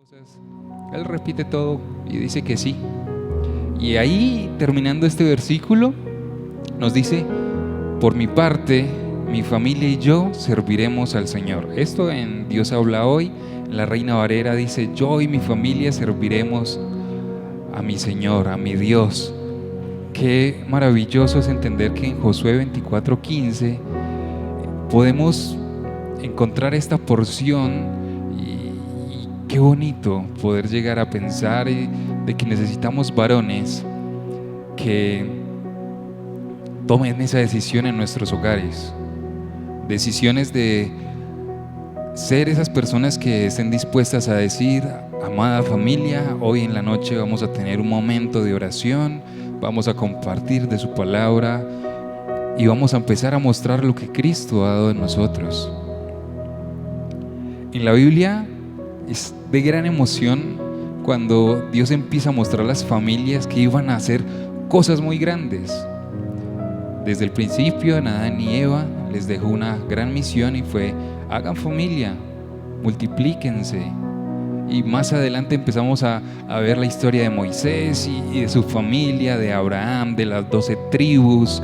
cosas, él repite todo y dice que sí. Y ahí, terminando este versículo, nos dice: por mi parte, mi familia y yo serviremos al Señor. Esto en Dios habla hoy. La Reina Valera dice: yo y mi familia serviremos a mi Señor, a mi Dios. Qué maravilloso es entender que en Josué 24:15 podemos encontrar esta porción. Y qué bonito poder llegar a pensar de que necesitamos varones que tomen esa decisión en nuestros hogares. Decisiones de ser esas personas que estén dispuestas a decir: amada familia, hoy en la noche vamos a tener un momento de oración, vamos a compartir de su palabra y vamos a empezar a mostrar lo que Cristo ha dado en nosotros. En la Biblia es de gran emoción cuando Dios empieza a mostrar a las familias que iban a hacer cosas muy grandes. Desde el principio, Adán y Eva les dejó una gran misión y fue: hagan familia, multiplíquense. Y más adelante empezamos a ver la historia de Moisés y de su familia, de Abraham, de las 12 tribus.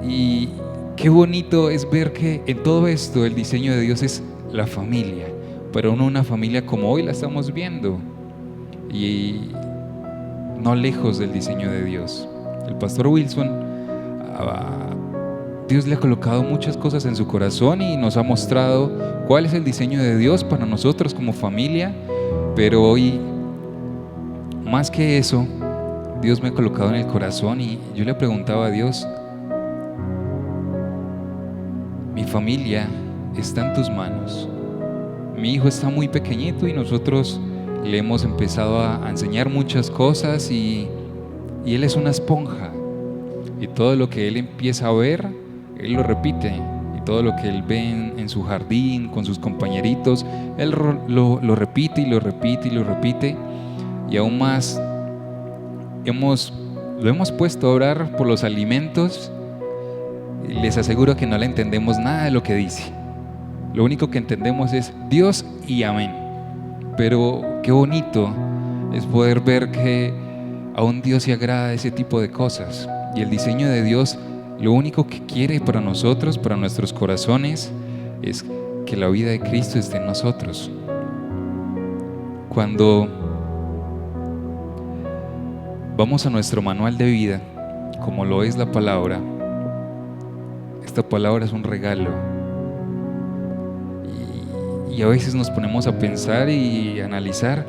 Y qué bonito es ver que en todo esto el diseño de Dios es la familia, pero no una familia como hoy la estamos viendo, y no lejos del diseño de Dios. El pastor Wilson, Dios le ha colocado muchas cosas en su corazón y nos ha mostrado cuál es el diseño de Dios para nosotros como familia. Pero hoy, más que eso, Dios me ha colocado en el corazón y yo le preguntaba a Dios: mi familia está en tus manos. Mi hijo está muy pequeñito y nosotros le hemos empezado a enseñar muchas cosas y él es una esponja. Y todo lo que él empieza a ver, él lo repite. Y todo lo que él ve en su jardín, con sus compañeritos, él lo repite y lo repite y lo repite. Y aún más, lo hemos puesto a orar por los alimentos. Y les aseguro que no le entendemos nada de lo que dice. Lo único que entendemos es Dios y amén. Pero qué bonito es poder ver que a un Dios se agrada ese tipo de cosas. Y el diseño de Dios, lo único que quiere para nosotros, para nuestros corazones, es que la vida de Cristo esté en nosotros. Cuando vamos a nuestro manual de vida, como lo es la palabra, esta palabra es un regalo. Y a veces nos ponemos a pensar y analizar,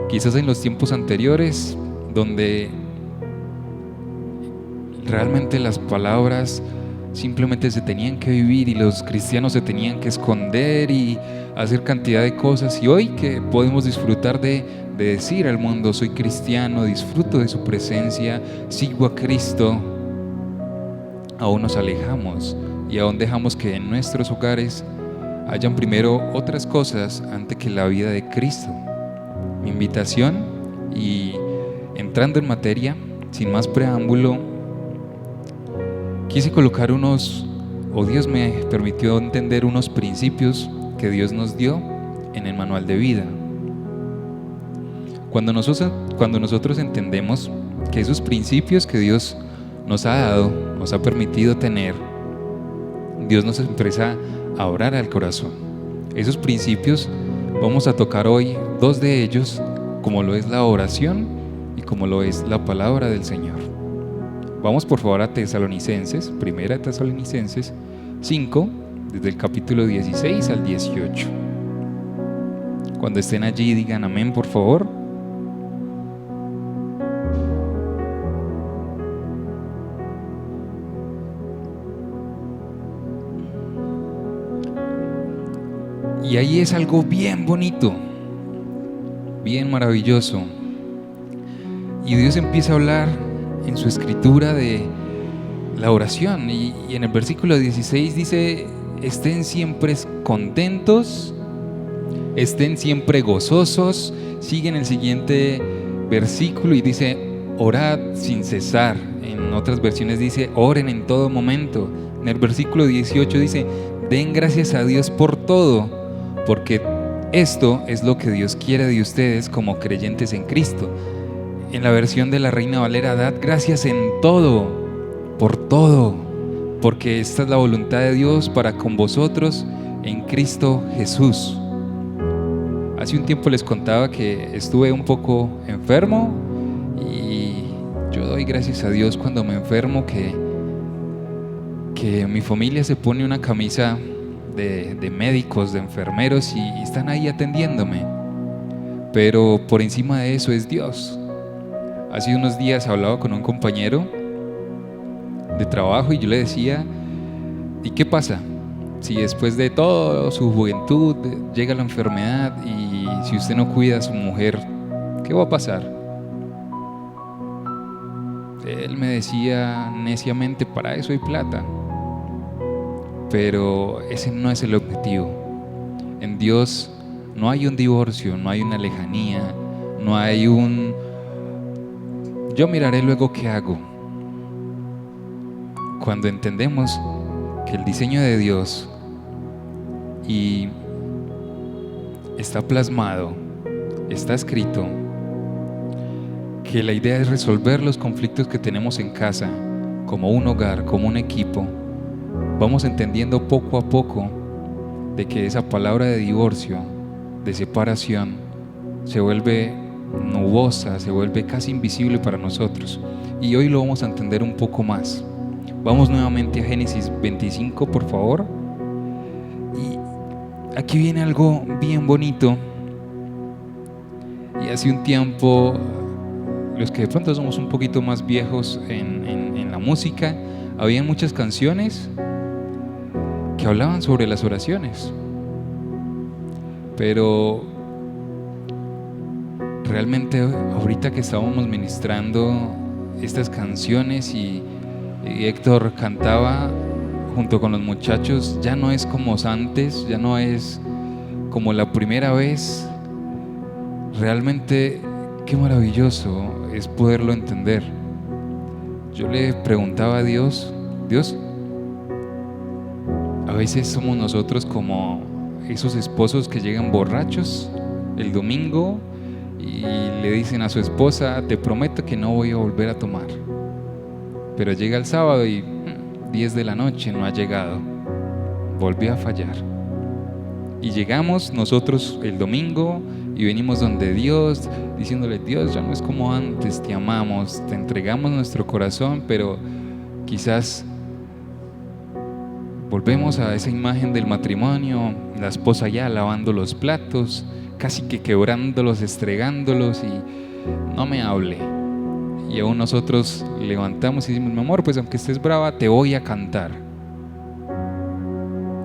quizás en los tiempos anteriores, donde realmente las palabras simplemente se tenían que vivir y los cristianos se tenían que esconder y hacer cantidad de cosas. Y hoy que podemos disfrutar de decir al mundo: soy cristiano, disfruto de su presencia, sigo a Cristo, aún nos alejamos y aún dejamos que en nuestros hogares hayan primero otras cosas antes que la vida de Cristo. Mi invitación, y entrando en materia, sin más preámbulo, quise colocar Dios me permitió entender unos principios que Dios nos dio en el manual de vida. Cuando nosotros entendemos que esos principios que Dios nos ha dado, nos ha permitido tener, Dios nos empieza a orar al corazón. Esos principios vamos a tocar hoy 2 de ellos, como lo es la oración y como lo es la palabra del Señor. Vamos por favor a Tesalonicenses, 1 Tesalonicenses 5, desde el capítulo 16 al 18. Cuando estén allí digan amén, por favor. Y ahí es algo bien bonito, bien maravilloso. Y Dios empieza a hablar en su escritura de la oración. Y en el versículo 16 dice: estén siempre contentos, estén siempre gozosos. Sigue en el siguiente versículo y dice: orad sin cesar. En otras versiones dice: oren en todo momento. En el versículo 18 dice: den gracias a Dios por todo, porque Esto es lo que Dios quiere de ustedes como creyentes en Cristo. En la versión de la Reina Valera, dad gracias en todo, por todo, porque esta es la voluntad de Dios para con vosotros en Cristo Jesús. Hace un tiempo les contaba que estuve un poco enfermo y yo doy gracias a Dios cuando me enfermo que mi familia se pone una camisa de médicos, de enfermeros y están ahí atendiéndome. Pero por encima de eso es Dios. Hace unos días hablaba con un compañero de trabajo y yo le decía, ¿y qué pasa? Si después de toda su juventud llega la enfermedad y si usted no cuida a su mujer, ¿qué va a pasar? Él me decía neciamente, para eso hay plata. Pero ese no es el objetivo. En Dios no hay un divorcio, no hay una lejanía, no hay un yo miraré luego qué hago. Cuando entendemos que el diseño de Dios y está plasmado, está escrito, que la idea es resolver los conflictos que tenemos en casa, como un hogar, como un equipo, vamos entendiendo poco a poco de que esa palabra de divorcio, de separación, se vuelve nubosa, se vuelve casi invisible para nosotros. Y hoy lo vamos a entender un poco más. Vamos nuevamente a Génesis 25, por favor. Y aquí viene algo bien bonito. Y hace un tiempo, los que de pronto somos un poquito más viejos en la música, había muchas canciones que hablaban sobre las oraciones, pero realmente ahorita que estábamos ministrando estas canciones y Héctor cantaba junto con los muchachos, ya no es como antes, ya no es como la primera vez. Realmente qué maravilloso es poderlo entender. Yo le preguntaba a Dios, a veces somos nosotros como esos esposos que llegan borrachos el domingo y le dicen a su esposa, te prometo que no voy a volver a tomar. Pero llega el sábado y 10 de la noche no ha llegado, volvió a fallar. Y llegamos nosotros el domingo y venimos donde Dios, diciéndole, Dios, ya no es como antes, te amamos, te entregamos nuestro corazón, pero quizás volvemos a esa imagen del matrimonio, la esposa ya lavando los platos, casi que quebrándolos, estregándolos y no me hable. Y aún nosotros levantamos y decimos, mi amor, pues aunque estés brava, te voy a cantar.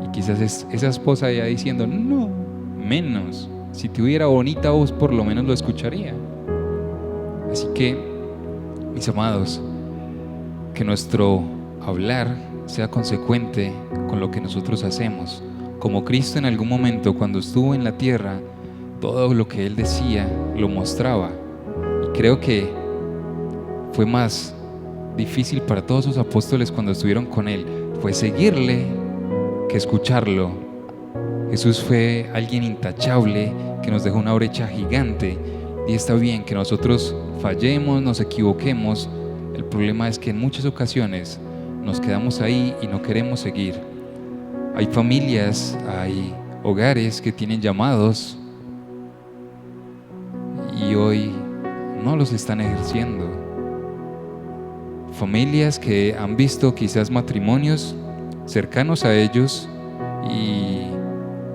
Y quizás es esa esposa ya diciendo, no, menos. Si tuviera bonita voz, por lo menos lo escucharía. Así que, mis amados, que nuestro hablar sea consecuente con lo que nosotros hacemos. Como Cristo en algún momento, cuando estuvo en la tierra, todo lo que Él decía lo mostraba. Y creo que fue más difícil para todos sus apóstoles cuando estuvieron con Él, fue seguirle que escucharlo. Jesús fue alguien intachable que nos dejó una brecha gigante, y está bien que nosotros fallemos, nos equivoquemos. El problema es que en muchas ocasiones nos quedamos ahí y no queremos seguir. Hay familias, hay hogares que tienen llamados y hoy no los están ejerciendo. Familias que han visto quizás matrimonios cercanos a ellos y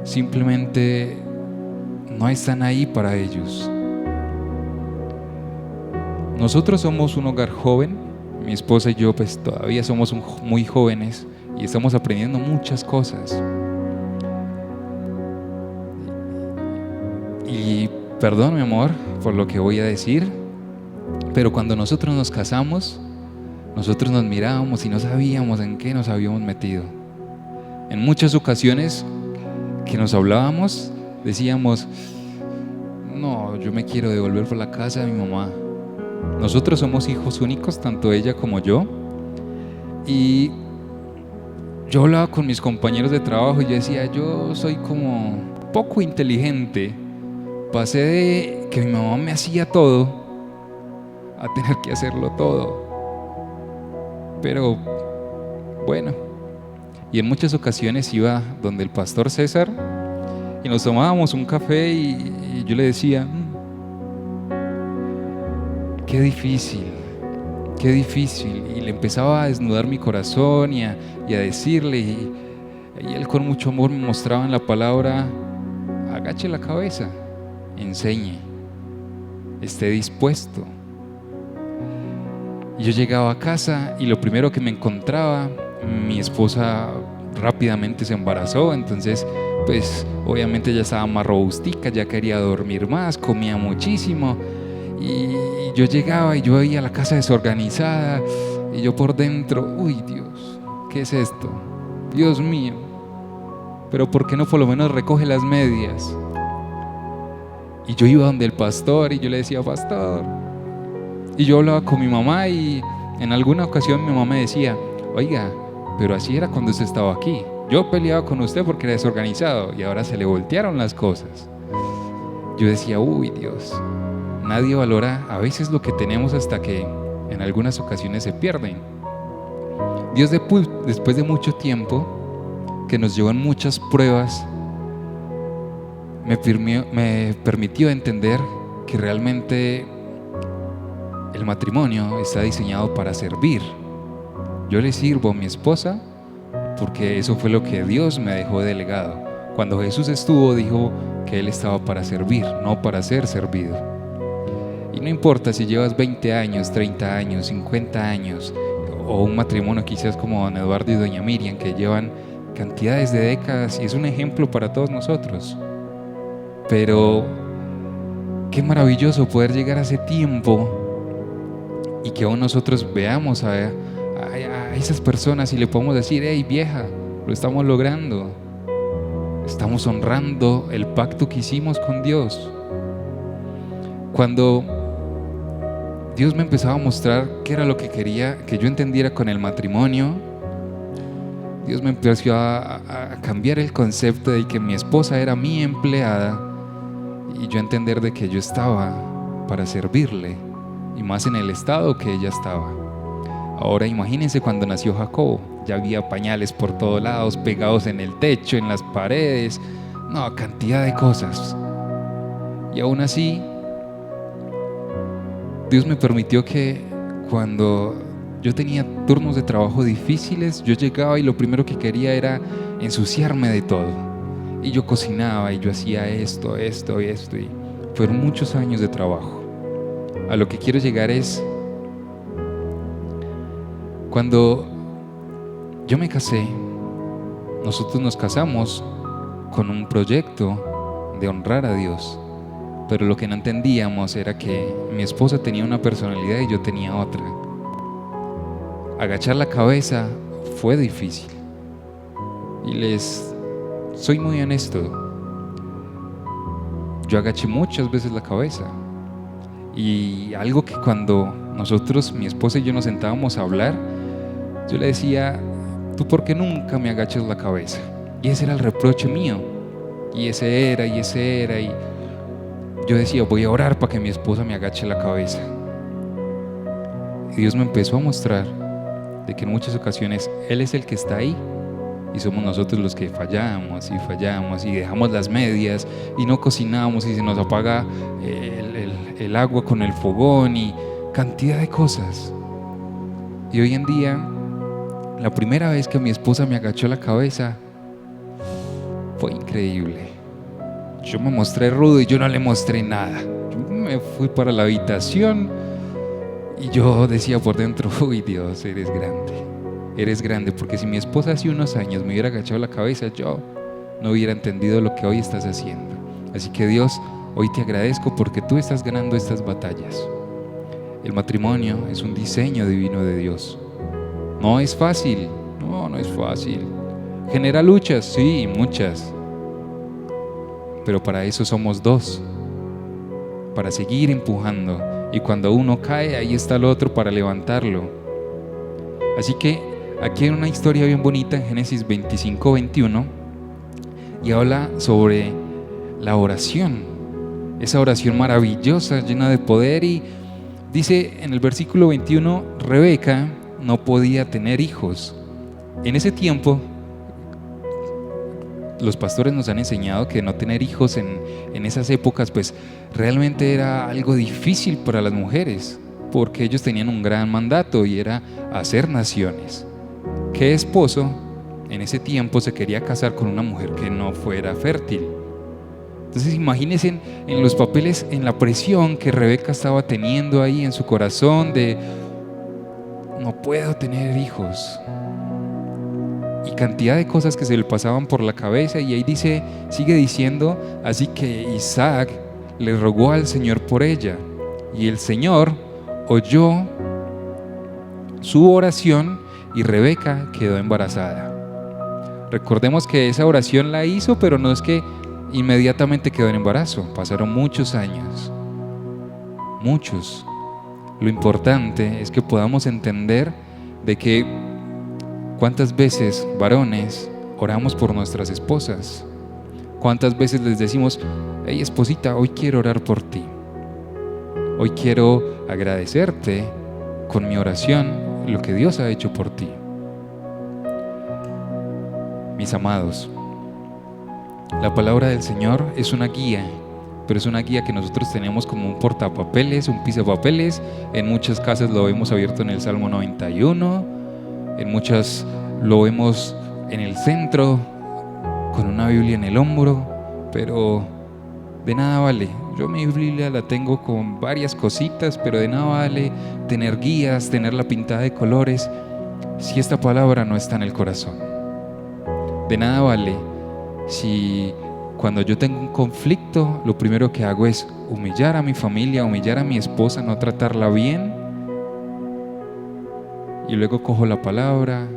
simplemente no están ahí para ellos. Nosotros somos un hogar joven, mi esposa y yo pues todavía somos muy jóvenes y estamos aprendiendo muchas cosas. Y perdón, mi amor, por lo que voy a decir, pero cuando nosotros nos casamos, nosotros nos mirábamos y no sabíamos en qué nos habíamos metido. En muchas ocasiones que nos hablábamos, decíamos, no, yo me quiero devolver por la casa de mi mamá. Nosotros somos hijos únicos, tanto ella como yo. Y yo hablaba con mis compañeros de trabajo y yo decía, yo soy como poco inteligente, pasé de que mi mamá me hacía todo a tener que hacerlo todo. Pero bueno, y en muchas ocasiones iba donde el pastor César y nos tomábamos un café y yo le decía, qué difícil, qué difícil. Y le empezaba a desnudar mi corazón y a decirle, y él con mucho amor me mostraba en la palabra, agache la cabeza, enseñe, esté dispuesto. Y yo llegaba a casa y lo primero que me encontraba, mi esposa rápidamente se embarazó, entonces pues obviamente ya estaba más robustica, ya quería dormir más, comía muchísimo. Y yo llegaba y yo veía la casa desorganizada y yo por dentro, uy Dios, ¿qué es esto? Dios mío, pero ¿por qué no por lo menos recoge las medias? Y yo iba donde el pastor y yo le decía, pastor, y yo hablaba con mi mamá y en alguna ocasión mi mamá me decía, oiga, pero así era cuando usted estaba aquí, yo peleaba con usted porque era desorganizado y ahora se le voltearon las cosas. Yo decía, uy Dios, nadie valora a veces lo que tenemos hasta que en algunas ocasiones se pierden. Dios después de mucho tiempo, que nos llevó en muchas pruebas, me permitió entender que realmente el matrimonio está diseñado para servir. Yo le sirvo a mi esposa porque eso fue lo que Dios me dejó de legado. Cuando Jesús estuvo, dijo que Él estaba para servir, no para ser servido. Y no importa si llevas 20 años, 30 años, 50 años, o un matrimonio quizás como don Eduardo y doña Miriam, que llevan cantidades de décadas y es un ejemplo para todos nosotros. Pero qué maravilloso poder llegar a ese tiempo y que aún nosotros veamos a esas personas y le podemos decir, hey vieja, lo estamos logrando, estamos honrando el pacto que hicimos con Dios. Cuando Dios me empezaba a mostrar qué era lo que quería que yo entendiera con el matrimonio, Dios me empezó a cambiar el concepto de que mi esposa era mi empleada y yo entender de que yo estaba para servirle, y más en el estado que ella estaba. Ahora imagínense cuando nació Jacobo, ya había pañales por todos lados, pegados en el techo, en las paredes, no, cantidad de cosas. Y aún así, Dios me permitió que cuando yo tenía turnos de trabajo difíciles, yo llegaba y lo primero que quería era ensuciarme de todo. Y yo cocinaba y yo hacía esto, y fueron muchos años de trabajo. A lo que quiero llegar es, cuando yo me casé, nosotros nos casamos con un proyecto de honrar a Dios, pero lo que no entendíamos era que mi esposa tenía una personalidad y yo tenía otra. Agachar la cabeza fue difícil y les soy muy honesto, yo agaché muchas veces la cabeza, y algo que cuando nosotros, mi esposa y yo nos sentábamos a hablar, yo le decía, ¿tú por qué nunca me agachas la cabeza? Y ese era el reproche mío, y ese era, y yo decía, voy a orar para que mi esposa me agache la cabeza. Y Dios me empezó a mostrar de que en muchas ocasiones Él es el que está ahí y somos nosotros los que fallamos y dejamos las medias y no cocinamos y se nos apaga el agua con el fogón y cantidad de cosas. Y hoy en día, la primera vez que mi esposa me agachó la cabeza fue increíble. Yo me mostré rudo y yo no le mostré nada. Yo me fui para la habitación y yo decía por dentro, uy Dios, eres grande, porque si mi esposa hace unos años me hubiera agachado la cabeza, yo no hubiera entendido lo que hoy estás haciendo. Así que Dios, hoy te agradezco porque tú estás ganando estas batallas. El matrimonio es un diseño divino de Dios. No es fácil, no es fácil. Genera luchas, sí, muchas. Pero para eso somos dos, para seguir empujando. Y cuando uno cae, ahí está el otro para levantarlo. Así que aquí hay una historia bien bonita en Génesis 25-21 y habla sobre la oración, esa oración maravillosa, llena de poder. Y dice en el versículo 21, Rebeca no podía tener hijos. En ese tiempo, los pastores nos han enseñado que no tener hijos en esas épocas, pues realmente era algo difícil para las mujeres, porque ellos tenían un gran mandato y era hacer naciones. ¿Qué esposo en ese tiempo se quería casar con una mujer que no fuera fértil? Entonces imagínense en los papeles, en la presión que Rebeca estaba teniendo ahí en su corazón de no puedo tener hijos, y cantidad de cosas que se le pasaban por la cabeza. Y ahí dice, sigue diciendo, así que Isaac le rogó al Señor por ella, y el Señor oyó su oración y Rebeca quedó embarazada. Recordemos que esa oración la hizo, pero no es que inmediatamente quedó en embarazo, pasaron muchos años, muchos. Lo importante es que podamos entender de que cuántas veces, varones, oramos por nuestras esposas, cuántas veces les decimos, hey esposita, hoy quiero orar por ti, hoy quiero agradecerte con mi oración lo que Dios ha hecho por ti. Mis amados, la palabra del Señor es una guía, pero es una guía que nosotros tenemos como un portapapeles, un pisapapeles. En muchas casas lo vemos abierto en el Salmo 91, en muchas lo vemos en el centro, con una Biblia en el hombro, pero de nada vale. Yo mi Biblia la tengo con varias cositas, pero de nada vale tener guías, tenerla pintada de colores, si esta palabra no está en el corazón. De nada vale si cuando yo tengo un conflicto, lo primero que hago es humillar a mi familia, humillar a mi esposa, no tratarla bien, y luego cojo la palabra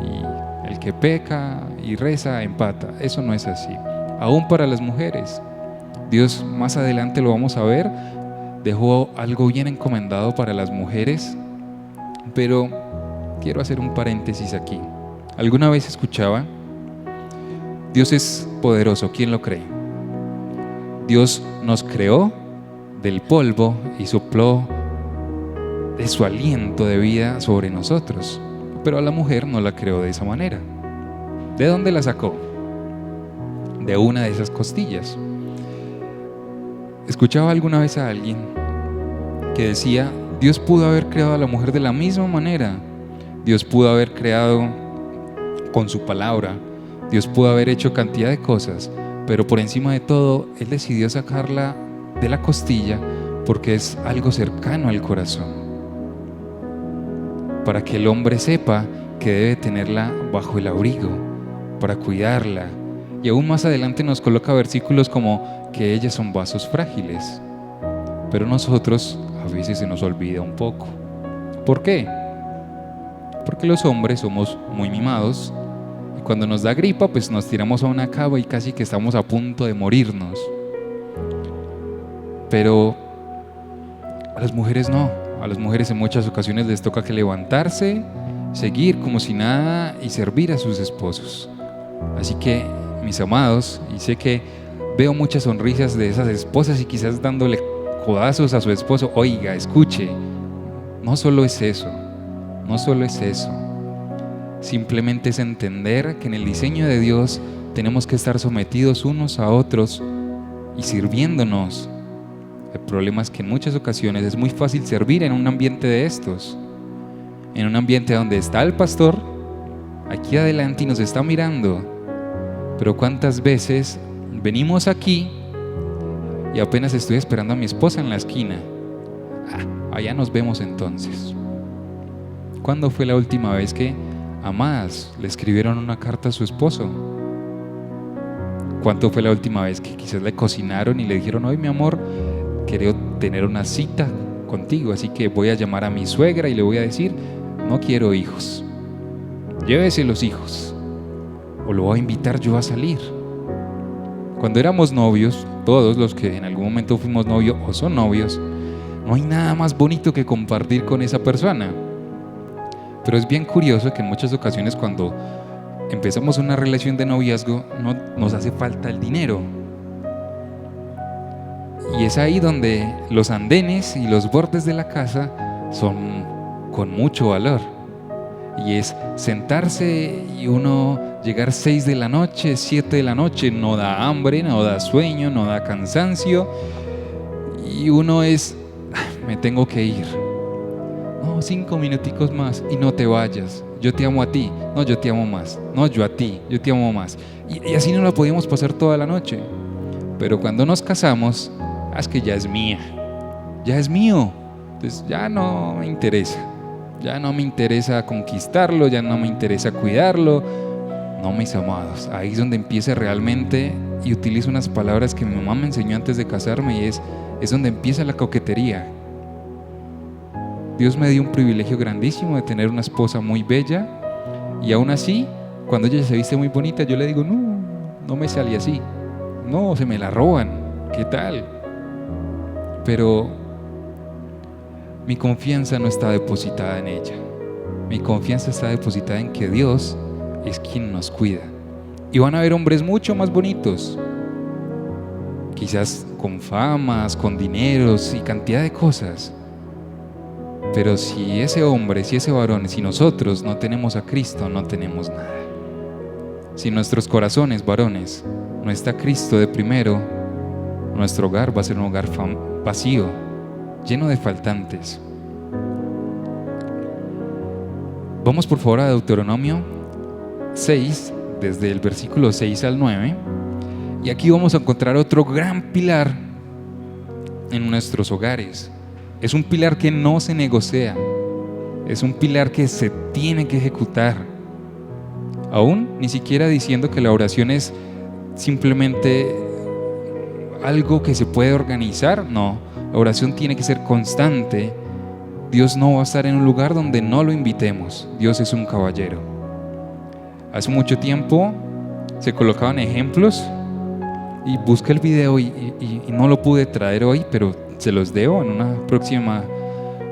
y el que peca y reza empata. Eso no es así. Aún para las mujeres, Dios, más adelante lo vamos a ver, dejó algo bien encomendado para las mujeres, pero quiero hacer un paréntesis aquí. Alguna vez escuchaba, Dios es poderoso, ¿quién lo cree? Dios nos creó del polvo y sopló de su aliento de vida sobre nosotros, pero a la mujer no la creó de esa manera. ¿De dónde la sacó? De una de esas costillas. Escuchaba alguna vez a alguien que decía, Dios pudo haber creado a la mujer de la misma manera. Dios pudo haber creado con su palabra, Dios pudo haber hecho cantidad de cosas, pero por encima de todo, Él decidió sacarla de la costilla porque es algo cercano al corazón, para que el hombre sepa que debe tenerla bajo el abrigo, para cuidarla. Y aún más adelante nos coloca versículos como que ellas son vasos frágiles, pero nosotros a veces se nos olvida un poco. ¿Por qué? Porque los hombres somos muy mimados y cuando nos da gripa pues nos tiramos a una cama y casi que estamos a punto de morirnos. Pero a las mujeres no, a las mujeres en muchas ocasiones les toca que levantarse, seguir como si nada y servir a sus esposos. Así que, mis amados, y sé que veo muchas sonrisas de esas esposas y quizás dándole codazos a su esposo, oiga, escuche, no solo es eso, no solo es eso, simplemente es entender que en el diseño de Dios tenemos que estar sometidos unos a otros y sirviéndonos. El problema es que en muchas ocasiones es muy fácil servir en un ambiente de estos, en un ambiente donde está el pastor aquí adelante y nos está mirando, pero cuántas veces venimos aquí y apenas estoy esperando a mi esposa en la esquina, allá nos vemos entonces. ¿Cuándo fue la última vez que amadas le escribieron una carta a su esposo? ¿Cuánto fue la última vez que quizás le cocinaron y le dijeron, hoy mi amor, quiero tener una cita contigo, así que voy a llamar a mi suegra y le voy a decir, no quiero hijos, llévese los hijos, o lo voy a invitar yo a salir? Cuando éramos novios, todos los que en algún momento fuimos novios o son novios, no hay nada más bonito que compartir con esa persona. Pero es bien curioso que en muchas ocasiones cuando empezamos una relación de noviazgo no nos hace falta el dinero. Y es ahí donde los andenes y los bordes de la casa son con mucho valor. Y es sentarse y uno llegar 6 de la noche, 7 de la noche, no da hambre, no da sueño, no da cansancio. Y uno es, me tengo que ir. No, 5 minuticos más y no te vayas. Yo te amo a ti. No, yo te amo más. No, yo a ti. Yo te amo más. Y así no la podíamos pasar toda la noche. Pero cuando nos casamos, es que ya es mía. Ya es mío. Entonces ya no me interesa. Ya no me interesa conquistarlo, ya no me interesa cuidarlo. No, mis amados, ahí es donde empieza realmente, y utilizo unas palabras que mi mamá me enseñó antes de casarme, y es donde empieza la coquetería. Dios me dio un privilegio grandísimo de tener una esposa muy bella, y aún así, cuando ella se viste muy bonita, yo le digo, no, no me salí así. No, se me la roban. ¿Qué tal? Pero mi confianza no está depositada en ella. Mi confianza está depositada en que Dios es quien nos cuida. Y van a haber hombres mucho más bonitos, quizás con famas, con dineros y cantidad de cosas. Pero si ese hombre, si ese varón, si nosotros no tenemos a Cristo, no tenemos nada. Si en nuestros corazones, varones, no está Cristo de primero, nuestro hogar va a ser un hogar vacío, lleno de faltantes. Vamos por favor a Deuteronomio 6, desde el versículo 6 al 9, y aquí vamos a encontrar otro gran pilar en nuestros hogares. Es un pilar que no se negocia, es un pilar que se tiene que ejecutar. Aún ni siquiera diciendo que la oración es simplemente algo que se puede organizar, no, la oración tiene que ser constante. Dios no va a estar en un lugar donde no lo invitemos. Dios es un caballero. Hace mucho tiempo se colocaban ejemplos y busqué el video y no lo pude traer hoy, pero se los debo, en una próxima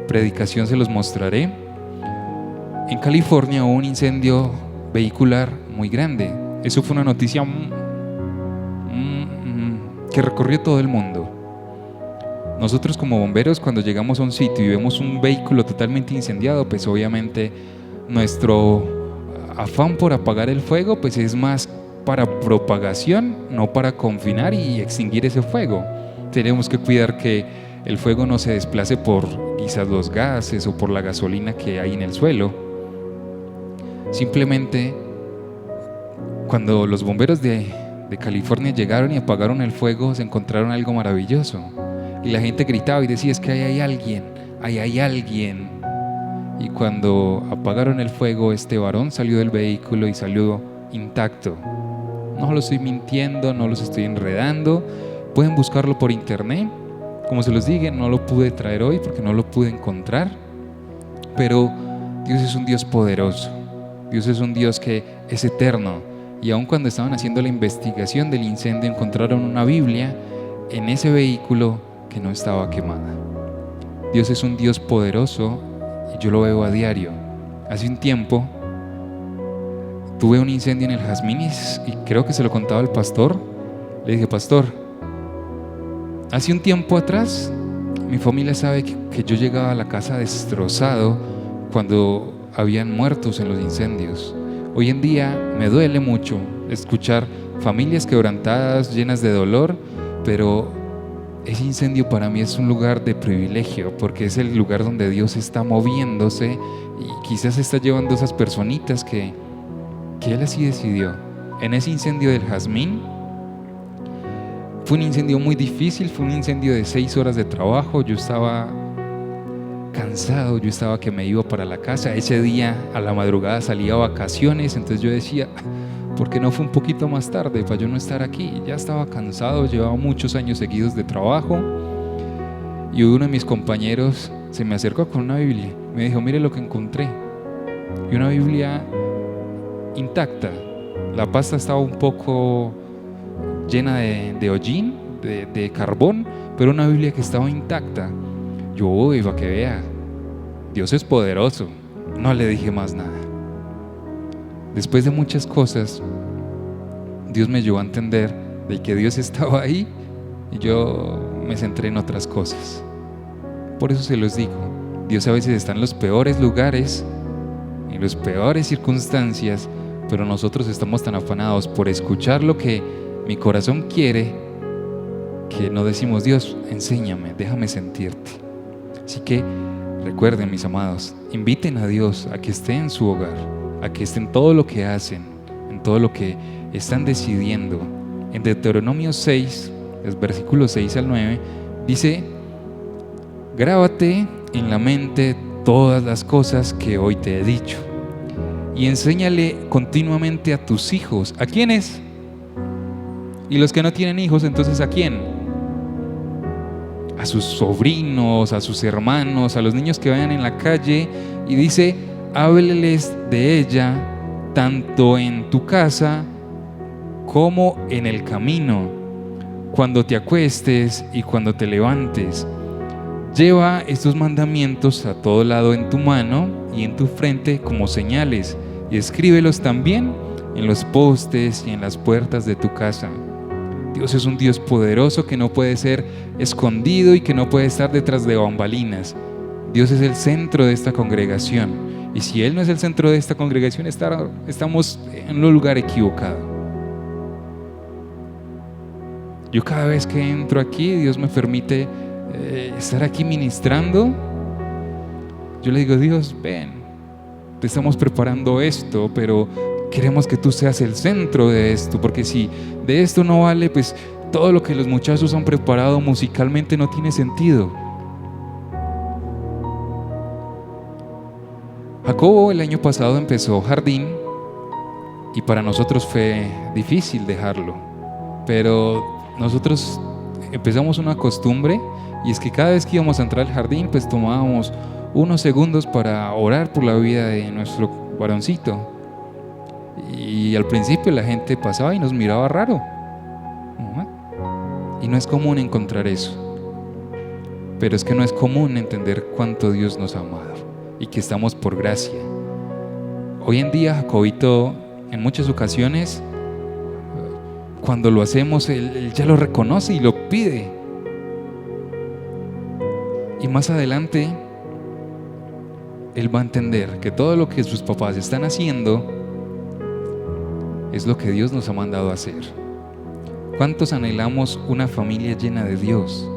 predicación se los mostraré. En California hubo un incendio vehicular muy grande. Eso fue una noticia que recorrió todo el mundo. Nosotros como bomberos, cuando llegamos a un sitio y vemos un vehículo totalmente incendiado, pues obviamente nuestro afán por apagar el fuego pues es más para propagación, no para confinar y extinguir ese fuego. Tenemos que cuidar que el fuego no se desplace por quizás los gases o por la gasolina que hay en el suelo. Simplemente cuando los bomberos de California llegaron y apagaron el fuego, se encontraron algo maravilloso. Y la gente gritaba y decía, es que ahí hay alguien, ahí hay alguien. Y cuando apagaron el fuego, este varón salió del vehículo y salió intacto. No los estoy mintiendo, no los estoy enredando. Pueden buscarlo por internet. Como se los dije, no lo pude traer hoy porque no lo pude encontrar. Pero Dios es un Dios poderoso. Dios es un Dios que es eterno. Y aun cuando estaban haciendo la investigación del incendio, encontraron una Biblia en ese vehículo que no estaba quemada. Dios es un Dios poderoso y yo lo veo a diario. Hace un tiempo tuve un incendio en el Jazmines y creo que se lo contaba al pastor. Le dije, pastor, hace un tiempo atrás mi familia sabe que yo llegaba a la casa destrozado cuando habían muertos en los incendios. Hoy en día me duele mucho escuchar familias quebrantadas, llenas de dolor, pero ese incendio para mí es un lugar de privilegio, porque es el lugar donde Dios está moviéndose y quizás está llevando a esas personitas que Él así decidió. En ese incendio del Jazmín, fue un incendio muy difícil, fue un incendio de 6 horas de trabajo. Yo estaba cansado, yo estaba que me iba para la casa. Ese día a la madrugada salía a vacaciones, entonces yo decía, ¿por qué no fue un poquito más tarde para yo no estar aquí? Ya estaba cansado, llevaba muchos años seguidos de trabajo. Y uno de mis compañeros se me acercó con una Biblia. Me dijo, mire lo que encontré. Y una Biblia intacta. La pasta estaba un poco llena de hollín, de carbón, pero una Biblia que estaba intacta. Yo, iba a que vea, Dios es poderoso. No le dije más nada. Después de muchas cosas, Dios me llevó a entender de que Dios estaba ahí y yo me centré en otras cosas. Por eso se los digo, Dios a veces está en los peores lugares, en las peores circunstancias, pero nosotros estamos tan afanados por escuchar lo que mi corazón quiere, que no decimos: Dios, enséñame, déjame sentirte. Así que recuerden, mis amados, inviten a Dios a que esté en su hogar, a que esté en todo lo que hacen, en todo lo que están decidiendo. En Deuteronomio 6, versículos 6 al 9, dice: grábate en la mente todas las cosas que hoy te he dicho y enséñale continuamente a tus hijos. ¿A quiénes? Y los que no tienen hijos, entonces ¿a quién? A sus sobrinos, a sus hermanos, a los niños que vayan en la calle. Y dice: hábleles de ella tanto en tu casa como en el camino, cuando te acuestes y cuando te levantes. Lleva estos mandamientos a todo lado en tu mano y en tu frente como señales, y escríbelos también en los postes y en las puertas de tu casa. Dios es un Dios poderoso que no puede ser escondido y que no puede estar detrás de bambalinas. Dios es el centro de esta congregación, y si Él no es el centro de esta congregación, estamos en un lugar equivocado. Yo cada vez que entro aquí, Dios me permite estar aquí ministrando. Yo le digo: Dios, ven, te estamos preparando esto, pero queremos que tú seas el centro de esto, porque si de esto no vale, pues todo lo que los muchachos han preparado musicalmente no tiene sentido. Jacobo el año pasado empezó jardín y para nosotros fue difícil dejarlo, pero nosotros empezamos una costumbre, y es que cada vez que íbamos a entrar al jardín, pues tomábamos unos segundos para orar por la vida de nuestro varoncito. Y al principio la gente pasaba y nos miraba raro, y no es común encontrar eso, pero es que no es común entender cuánto Dios nos ha amado y que estamos por gracia. Hoy en día Jacobito, en muchas ocasiones, cuando lo hacemos, él ya lo reconoce y lo pide. Y más adelante él va a entender que todo lo que sus papás están haciendo es lo que Dios nos ha mandado a hacer. ¿Cuántos anhelamos una familia llena de Dios?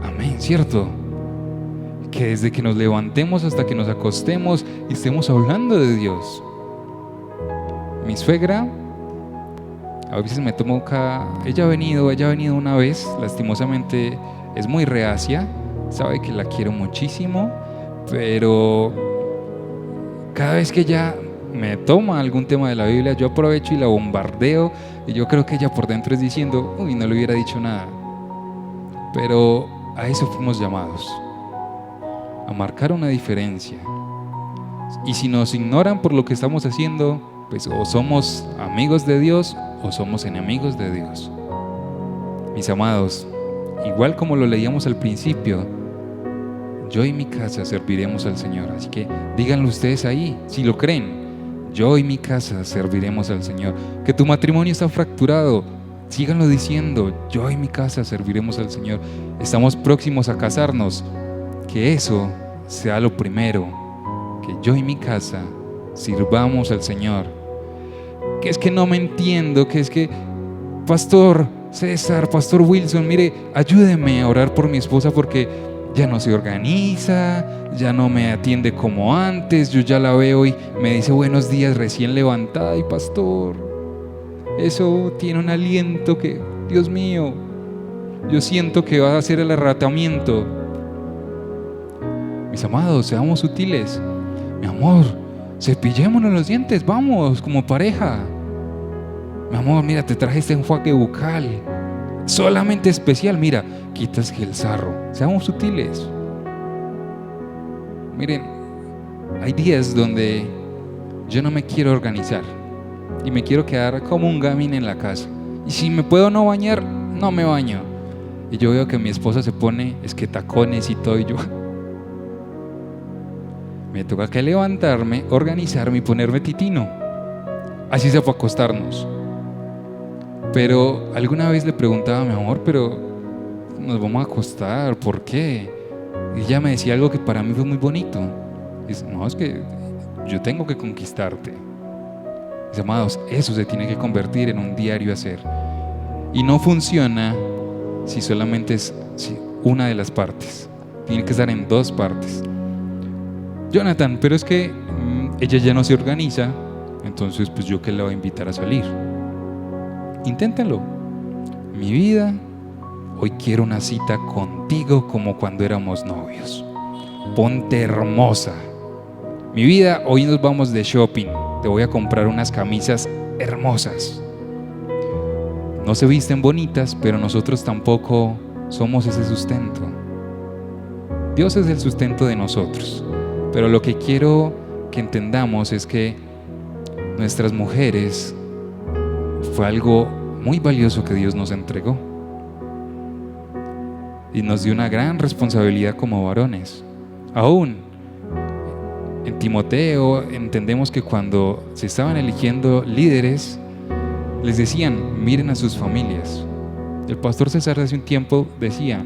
Amén, ¿cierto? Que desde que nos levantemos hasta que nos acostemos estemos hablando de Dios. Mi suegra, a veces me toca, ella ha venido una vez, lastimosamente es muy reacia, sabe que la quiero muchísimo, pero cada vez que ella me toma algún tema de la Biblia, yo aprovecho y la bombardeo, y yo creo que ella por dentro es diciendo: uy, no le hubiera dicho nada. Pero a eso fuimos llamados, a marcar una diferencia. Y si nos ignoran por lo que estamos haciendo, pues o somos amigos de Dios o somos enemigos de Dios. Mis amados, igual como lo leíamos al principio, yo y mi casa serviremos al Señor. Así que díganlo ustedes ahí, si lo creen: yo y mi casa serviremos al Señor. Que tu matrimonio está fracturado, síganlo diciendo: yo y mi casa serviremos al Señor. Estamos próximos a casarnos, que eso sea lo primero, que yo y mi casa sirvamos al Señor. Que es que no me entiendo, que es que Pastor César, Pastor Wilson, mire, ayúdeme a orar por mi esposa porque ya no se organiza, ya no me atiende como antes, yo ya la veo y me dice buenos días recién levantada, y pastor, eso tiene un aliento que, Dios mío, yo siento que va a ser el arrebatamiento. Mis amados, seamos sutiles. Mi amor, cepillémonos los dientes, vamos, como pareja. Mi amor, mira, te traje este enjuague bucal solamente especial, mira, quitas el sarro. Seamos sutiles. Miren, hay días donde yo no me quiero organizar y me quiero quedar como un gamín en la casa, y si me puedo no bañar, no me baño. Y yo veo que mi esposa se pone, es que tacones y todo, y yo me toca que levantarme, organizarme y ponerme titino, así sea para acostarnos. Pero alguna vez le preguntaba a mi amor, pero nos vamos a acostar, ¿por qué? Y ella me decía algo que para mí fue muy bonito. Dice, no, es que yo tengo que conquistarte. Mis amados, eso se tiene que convertir en un diario hacer. Y no funciona si solamente es una de las partes. Tiene que estar en dos partes. Jonathan, pero es que ella ya no se organiza, entonces pues yo que la voy a invitar a salir. Inténtenlo. Mi vida, hoy quiero una cita contigo como cuando éramos novios. Ponte hermosa. Mi vida, hoy nos vamos de shopping. Te voy a comprar unas camisas hermosas. No se visten bonitas, pero nosotros tampoco somos ese sustento. Dios es el sustento de nosotros. Pero lo que quiero que entendamos es que nuestras mujeres fue algo muy valioso que Dios nos entregó. Y nos dio una gran responsabilidad como varones. Aún en Timoteo entendemos que cuando se estaban eligiendo líderes, les decían, miren a sus familias. El pastor César hace un tiempo decía,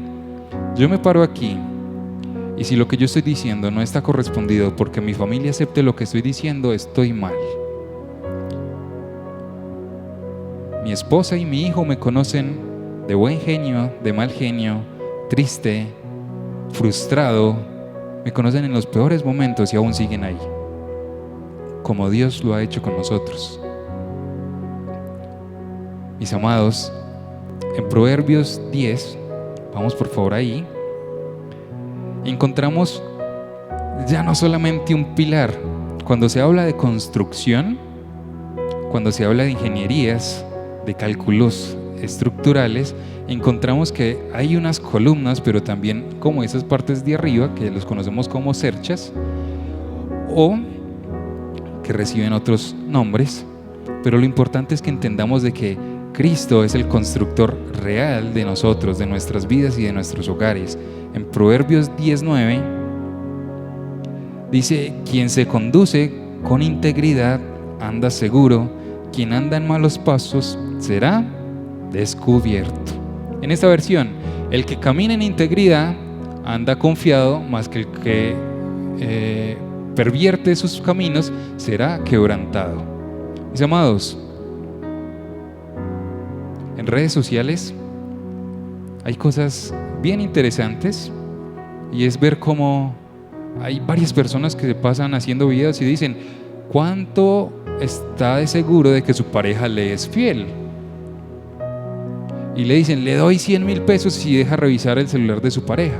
yo me paro aquí y si lo que yo estoy diciendo no está correspondido porque mi familia acepte lo que estoy diciendo, estoy mal. Mi esposa y mi hijo me conocen de buen genio, de mal genio, triste, frustrado. Me conocen en los peores momentos y aún siguen ahí, como Dios lo ha hecho con nosotros. Mis amados, en Proverbios 10, vamos por favor ahí, encontramos ya no solamente un pilar. Cuando se habla de construcción, cuando se habla de ingenierías, de cálculos estructurales, encontramos que hay unas columnas, pero también como esas partes de arriba, que los conocemos como cerchas, o que reciben otros nombres, pero lo importante es que entendamos de que Cristo es el constructor real de nosotros, de nuestras vidas y de nuestros hogares. En Proverbios 19 dice, quien se conduce con integridad anda seguro, quien anda en malos pasos será descubierto. En esta versión, el que camina en integridad anda confiado, más que el que pervierte sus caminos será quebrantado. Mis amados, en redes sociales hay cosas bien interesantes y es ver cómo hay varias personas que se pasan haciendo videos y dicen ¿cuánto está de seguro de que su pareja le es fiel? Y le dicen, le doy 100,000 pesos si deja revisar el celular de su pareja.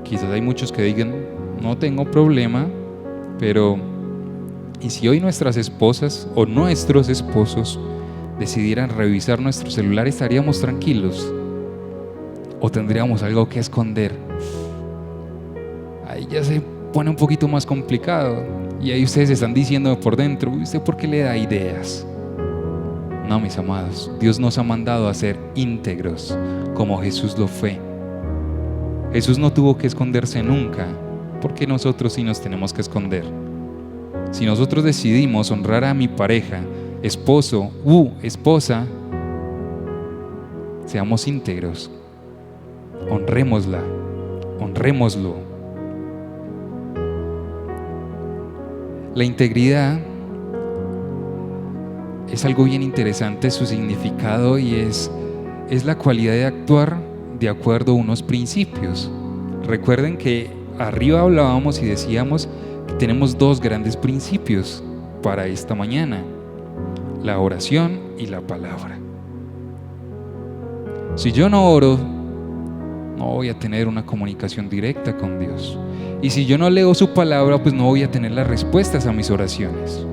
Quizás hay muchos que digan, no tengo problema, pero ¿y si hoy nuestras esposas o nuestros esposos decidieran revisar nuestro celular, estaríamos tranquilos? ¿O tendríamos algo que esconder? Ahí ya se pone un poquito más complicado. Y ahí ustedes están diciendo por dentro, ¿usted por qué le da ideas? No, mis amados, Dios nos ha mandado a ser íntegros, como Jesús lo fue. Jesús no tuvo que esconderse nunca, porque nosotros sí nos tenemos que esconder. Si nosotros decidimos honrar a mi pareja, esposo u esposa, seamos íntegros, honrémosla, honrémoslo. La integridad es algo bien interesante, su significado, y es la cualidad de actuar de acuerdo a unos principios. Recuerden que arriba hablábamos y decíamos que tenemos dos grandes principios para esta mañana: la oración y la palabra. Si yo no oro, no voy a tener una comunicación directa con Dios. Y si yo no leo su palabra, pues no voy a tener las respuestas a mis oraciones.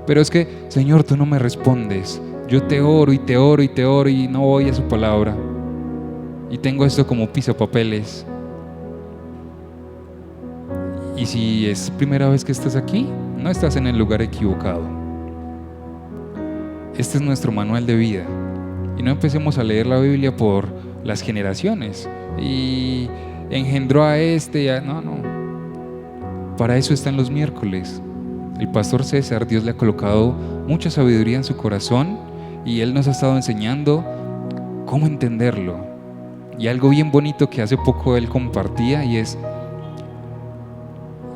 Pero es que, Señor, tú no me respondes. Yo te oro y te oro y te oro y no voy a su palabra. Y tengo esto como pisapapeles. Y si es primera vez que estás aquí, no estás en el lugar equivocado. Este es nuestro manual de vida. Y no empecemos a leer la Biblia por las generaciones. Y engendró a este, no. Para eso están los miércoles. El pastor César, Dios le ha colocado mucha sabiduría en su corazón y él nos ha estado enseñando cómo entenderlo. Y algo bien bonito que hace poco él compartía, y es: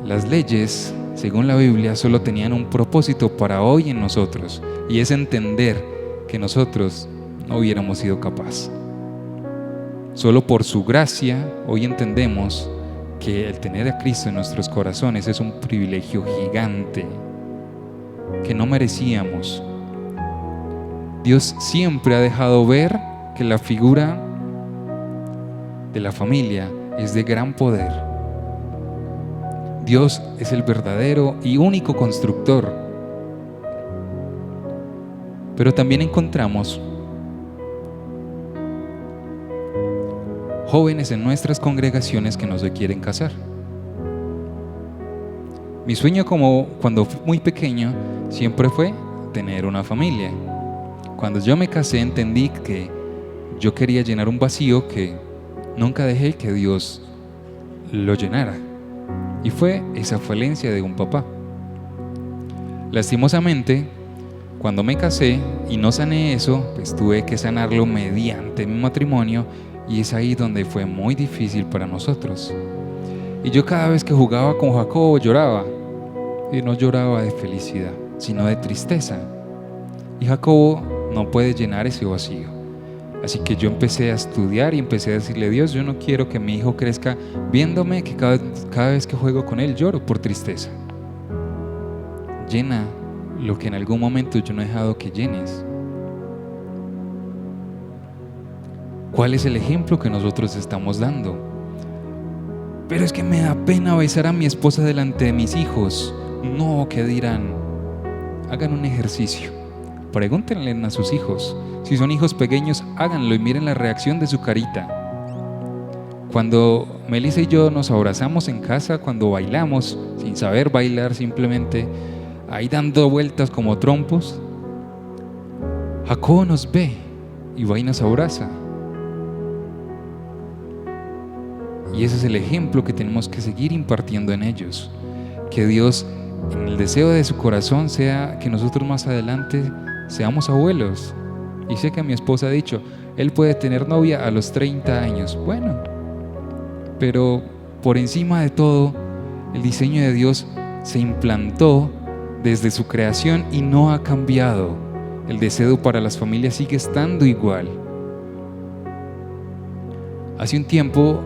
las leyes, según la Biblia, solo tenían un propósito para hoy en nosotros, y es entender que nosotros no hubiéramos sido capaces. Solo por su gracia hoy entendemos que el tener a Cristo en nuestros corazones es un privilegio gigante que no merecíamos. Dios siempre ha dejado ver que la figura de la familia es de gran poder. Dios es el verdadero y único constructor. Pero también encontramos jóvenes en nuestras congregaciones que no se quieren casar. Mi sueño cuando fui muy pequeño siempre fue tener una familia. Cuando yo me casé entendí que yo quería llenar un vacío que nunca dejé que Dios lo llenara. Y fue esa falencia de un papá. Lastimosamente, cuando me casé y no sané eso, pues tuve que sanarlo mediante mi matrimonio, y es ahí donde fue muy difícil para nosotros. Y yo cada vez que jugaba con Jacobo lloraba, y no lloraba de felicidad, sino de tristeza. Y Jacobo no puede llenar ese vacío. Así que yo empecé a estudiar y empecé a decirle: Dios, yo no quiero que mi hijo crezca viéndome que cada vez que juego con él lloro por tristeza. Llena lo que en algún momento yo no he dejado que llenes. ¿Cuál es el ejemplo que nosotros estamos dando? Pero es que me da pena besar a mi esposa delante de mis hijos. No, ¿qué dirán? Hagan un ejercicio. Pregúntenle a sus hijos. Si son hijos pequeños, háganlo y miren la reacción de su carita. Cuando Melissa y yo nos abrazamos en casa, cuando bailamos, sin saber bailar, simplemente ahí dando vueltas como trompos, Jacobo nos ve y va y nos abraza. Y ese es el ejemplo que tenemos que seguir impartiendo en ellos. Que Dios, en el deseo de su corazón, sea que nosotros más adelante seamos abuelos. Y sé que mi esposa ha dicho: él puede tener novia a los 30 años. Bueno, pero por encima de todo, el diseño de Dios se implantó desde su creación y no ha cambiado. El deseo para las familias sigue estando igual. Hace un tiempo,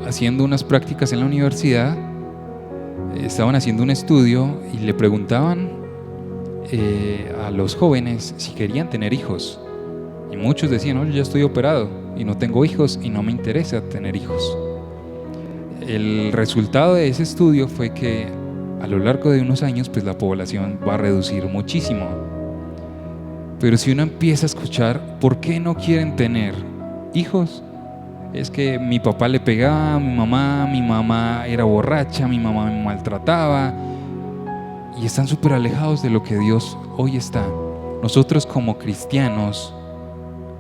haciendo unas prácticas en la universidad, estaban haciendo un estudio y le preguntaban a los jóvenes si querían tener hijos. Y muchos decían: no, yo ya estoy operado y no tengo hijos y no me interesa tener hijos. El resultado de ese estudio fue que a lo largo de unos años, pues la población va a reducir muchísimo. Pero si uno empieza a escuchar por qué no quieren tener hijos, es que mi papá le pegaba a mi mamá era borracha, mi mamá me maltrataba, y están súper alejados de lo que Dios hoy está. Nosotros como cristianos,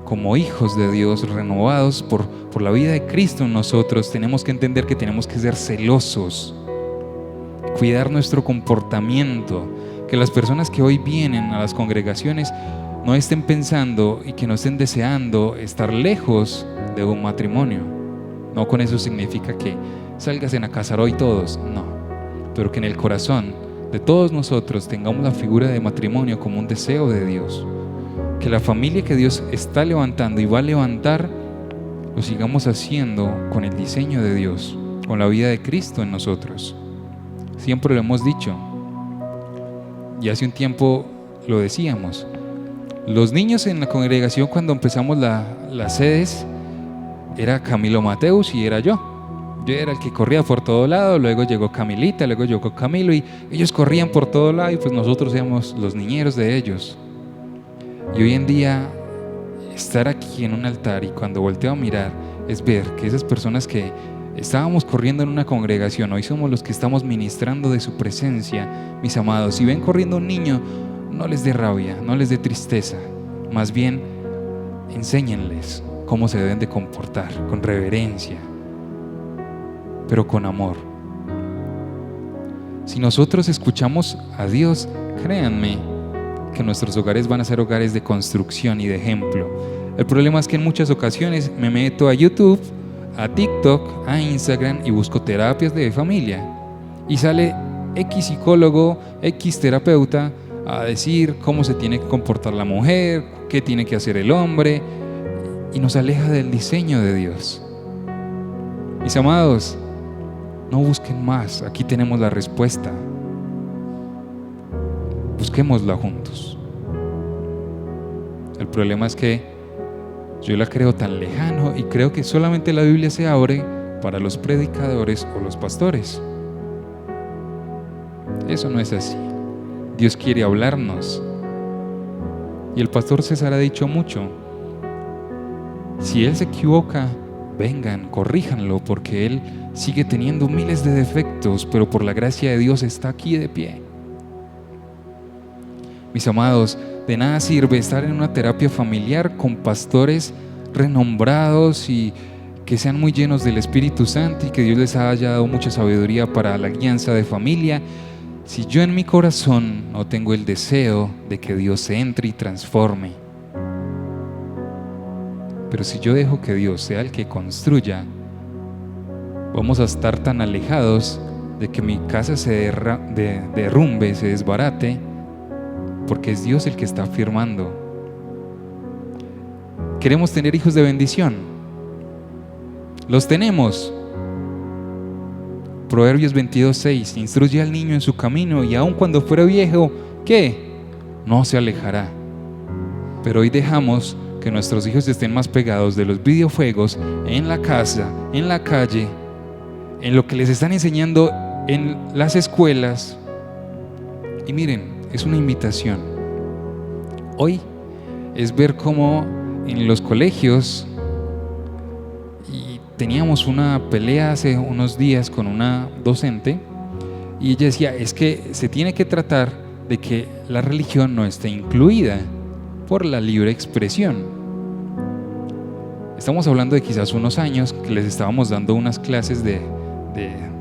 como hijos de Dios, renovados por la vida de Cristo en nosotros, tenemos que entender que tenemos que ser celosos, cuidar nuestro comportamiento, que las personas que hoy vienen a las congregaciones no estén pensando y que no estén deseando estar lejos de un matrimonio. No con eso significa que salgas a casar hoy todos, no, pero que en el corazón de todos nosotros tengamos la figura de matrimonio como un deseo de Dios, que la familia que Dios está levantando y va a levantar, lo sigamos haciendo con el diseño de Dios, con la vida de Cristo en nosotros. Siempre lo hemos dicho, y hace un tiempo lo decíamos. Los niños en la congregación, cuando empezamos las sedes, era Camilo Mateus y era yo. Yo era el que corría por todo lado, luego llegó Camilita, luego llegó Camilo, y ellos corrían por todo lado y pues nosotros éramos los niñeros de ellos. Y hoy en día, estar aquí en un altar y cuando volteo a mirar, es ver que esas personas que estábamos corriendo en una congregación, hoy somos los que estamos ministrando de su presencia. Mis amados, si ven corriendo un niño, no les dé rabia, no les dé tristeza, más bien enséñenles cómo se deben de comportar, con reverencia, pero con amor. Si nosotros escuchamos a Dios, créanme que nuestros hogares van a ser hogares de construcción y de ejemplo. El problema es que en muchas ocasiones me meto a YouTube, a TikTok, a Instagram y busco terapias de familia. Y sale X psicólogo, X terapeuta a decir cómo se tiene que comportar la mujer, qué tiene que hacer el hombre, y nos aleja del diseño de Dios. Mis amados, no busquen más, aquí tenemos la respuesta. Busquémosla juntos. El problema es que yo la creo tan lejano y creo que solamente la Biblia se abre para los predicadores o los pastores. Eso no es así. Dios quiere hablarnos. Y el pastor César ha dicho mucho: si él se equivoca, vengan, corríjanlo, porque él sigue teniendo miles de defectos, pero por la gracia de Dios está aquí de pie. Mis amados, de nada sirve estar en una terapia familiar con pastores renombrados y que sean muy llenos del Espíritu Santo y que Dios les haya dado mucha sabiduría para la guianza de familia, si yo en mi corazón no tengo el deseo de que Dios entre y transforme. Pero si yo dejo que Dios sea el que construya, vamos a estar tan alejados de que mi casa se derrumbe, se desbarate, porque es Dios el que está afirmando. ¿Queremos tener hijos de bendición? Los tenemos. Proverbios 22:6: instruye al niño en su camino y aun cuando fuera viejo, ¿qué? No se alejará. Pero hoy dejamos que nuestros hijos estén más pegados de los videojuegos en la casa, en la calle, en lo que les están enseñando en las escuelas. Y miren, es una invitación. Hoy es ver cómo en los colegios, y teníamos una pelea hace unos días con una docente, y ella decía, es que se tiene que tratar de que la religión no esté incluida por la libre expresión. Estamos hablando de quizás unos años que les estábamos dando unas clases de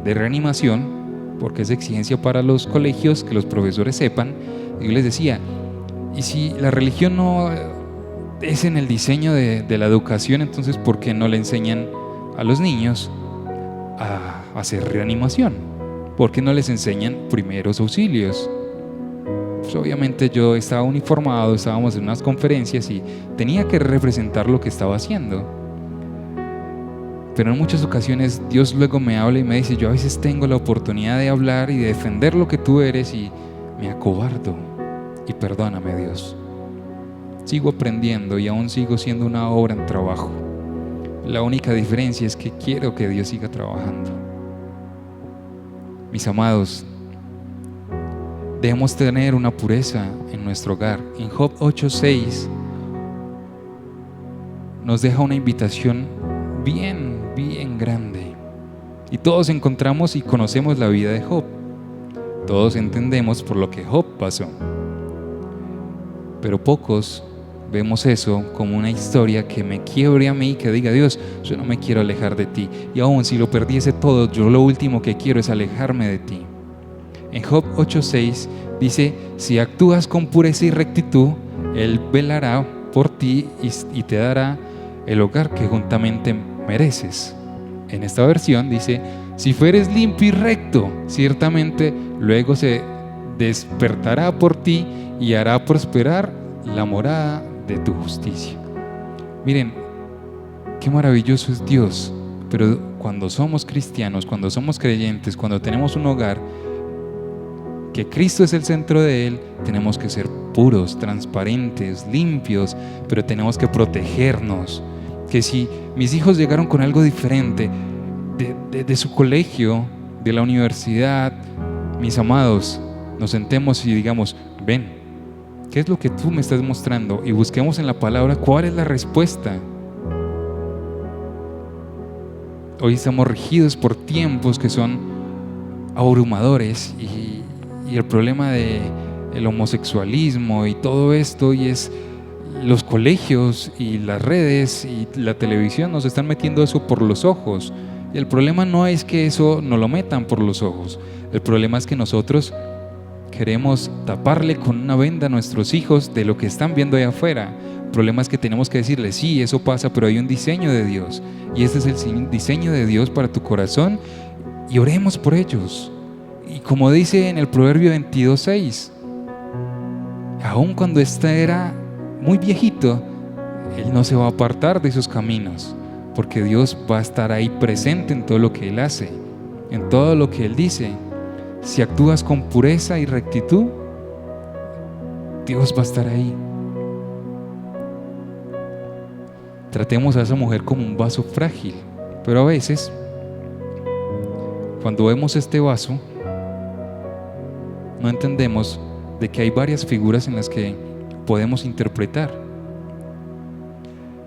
reanimación, porque es exigencia para los colegios que los profesores sepan. Y yo les decía, y si la religión no es en el diseño de la educación, entonces ¿por qué no le enseñan a los niños a hacer reanimación? ¿Por qué no les enseñan primeros auxilios? Pues obviamente yo estaba uniformado, estábamos en unas conferencias y tenía que representar lo que estaba haciendo. Pero en muchas ocasiones Dios luego me habla y me dice, yo a veces tengo la oportunidad de hablar y de defender lo que tú eres y me acobardo. Y perdóname, Dios. Sigo aprendiendo y aún sigo siendo una obra en trabajo. La única diferencia es que quiero que Dios siga trabajando. Mis amados, debemos tener una pureza en nuestro hogar. En Job 8:6 nos deja una invitación bien grande. Y todos encontramos y conocemos la vida de Job. Todos entendemos por lo que Job pasó. Pero pocos vemos eso como una historia que me quiebre a mí, que diga, Dios, yo no me quiero alejar de ti. Y aún si lo perdiese todo, yo lo último que quiero es alejarme de ti. En Job 8:6 dice, si actúas con pureza y rectitud, Él velará por ti y te dará el hogar que juntamente mereces. En esta versión dice, si fueres limpio y recto, ciertamente luego se despertará por ti y hará prosperar la morada de tu justicia. Miren, qué maravilloso es Dios, pero cuando somos cristianos, cuando somos creyentes, cuando tenemos un hogar, que Cristo es el centro de él, tenemos que ser puros, transparentes, limpios, pero tenemos que protegernos. Que si mis hijos llegaron con algo diferente de su colegio, de la universidad, mis amados, nos sentemos y digamos, ven, ¿qué es lo que tú me estás mostrando? Y busquemos en la palabra cuál es la respuesta. Hoy estamos regidos por tiempos que son abrumadores y el problema del homosexualismo y todo esto, y es los colegios y las redes y la televisión nos están metiendo eso por los ojos. Y el problema no es que eso nos lo metan por los ojos, el problema es que nosotros queremos taparle con una venda a nuestros hijos de lo que están viendo allá afuera, El problema es que tenemos que decirle, sí, eso pasa, pero hay un diseño de Dios. Y este es el diseño de Dios para tu corazón. Y oremos por ellos. Y como dice en el Proverbio 22:6, aun cuando éste era muy viejito, él no se va a apartar de sus caminos, porque Dios va a estar ahí presente en todo lo que Él hace, en todo lo que Él dice. Si actúas con pureza y rectitud, Dios va a estar ahí. Tratemos a esa mujer como un vaso frágil, pero a veces, cuando vemos este vaso, no entendemos de que hay varias figuras en las que podemos interpretar.